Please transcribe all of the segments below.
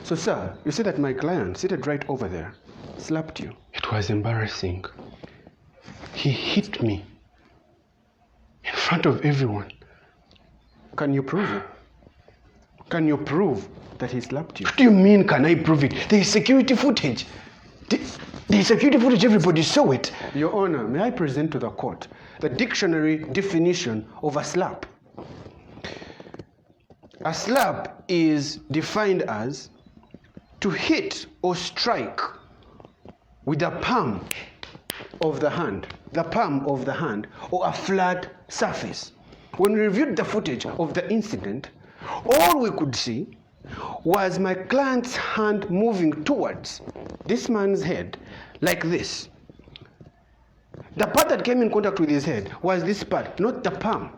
So, sir, you see that my client, seated right over there, slapped you. It was embarrassing. He hit me in front of everyone. Can you prove it? Can you prove that he slapped you? What do you mean, can I prove it? There is security footage. There is security footage, everybody saw it. Your Honor, may I present to the court the dictionary definition of a slap? A slap is defined as to hit or strike with the palm of the hand, or a flat surface. When we reviewed the footage of the incident, all we could see was my client's hand moving towards this man's head like this. The part that came in contact with his head was this part, not the palm.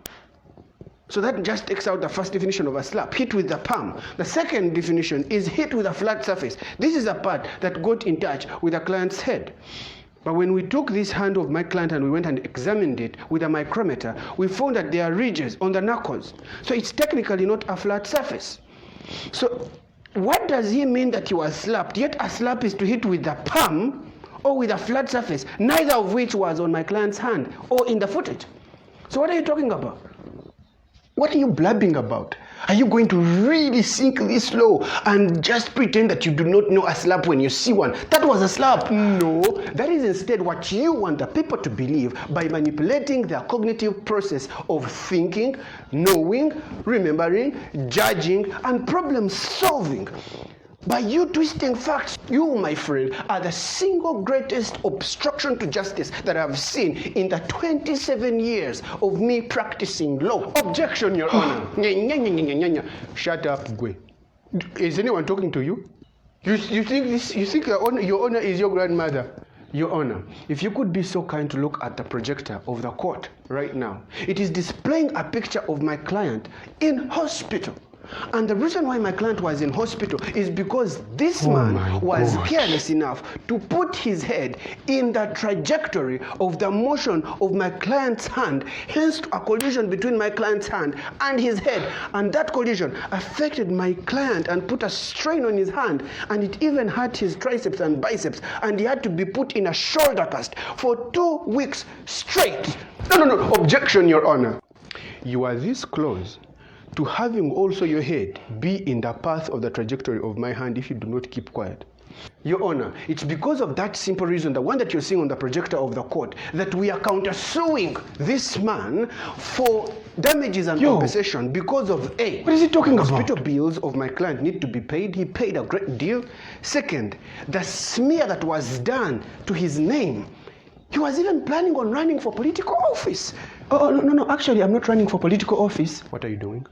So that just takes out the first definition of a slap, hit with the palm. The second definition is hit with a flat surface. This is the part that got in touch with the client's head. But when we took this hand of my client and we went and examined it with a micrometer, we found that there are ridges on the knuckles. So it's technically not a flat surface. So what does he mean that he was slapped? Yet a slap is to hit with the palm or with a flat surface, neither of which was on my client's hand or in the footage. So what are you talking about? What are you blabbing about? Are you going to really sink this low and just pretend that you do not know a slap when you see one? That was a slap. No, that is instead what you want the people to believe by manipulating their cognitive process of thinking, knowing, remembering, judging, and problem solving. By you twisting facts, you, my friend, are the single greatest obstruction to justice that I have seen in the 27 years of me practicing law. Objection, Your Honor. Shut up, Gwe. Is anyone talking to you? You think Your Honor is your grandmother? Your Honor, if you could be so kind to look at the projector of the court right now. It is displaying a picture of my client in hospital. And the reason why my client was in hospital is because this man was careless enough to put his head in the trajectory of the motion of my client's hand, hence a collision between my client's hand and his head. And that collision affected my client and put a strain on his hand, and it even hurt his triceps and biceps, and he had to be put in a shoulder cast for 2 weeks straight. No, objection, Your Honor. You are this close to having also your head be in the path of the trajectory of my hand if you do not keep quiet. Your Honor, it's because of that simple reason, the one that you're seeing on the projector of the court, that we are countersuing this man for damages and compensation because of A. What is he talking about? Hospital bills of my client need to be paid. He paid a great deal. Second, the smear that was done to his name. He was even planning on running for political office. No, actually, I'm not running for political office. What are you doing?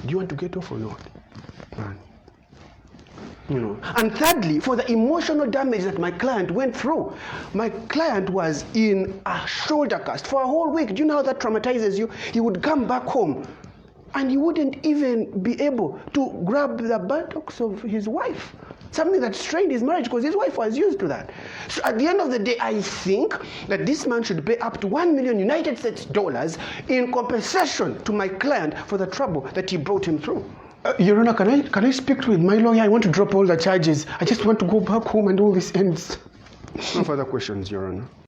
Do you want to get off or not? Man. And thirdly, for the emotional damage that my client went through. My client was in a shoulder cast for a whole week. Do you know how that traumatizes you? He would come back home and he wouldn't even be able to grab the buttocks of his wife. Something that strained his marriage because his wife was used to that. So at the end of the day, I think that this man should pay up to $1 million United States in compensation to my client for the trouble that he brought him through. Your Honor, can I speak with my lawyer? I want to drop all the charges. I just want to go back home and all this ends. No further questions, Your Honor.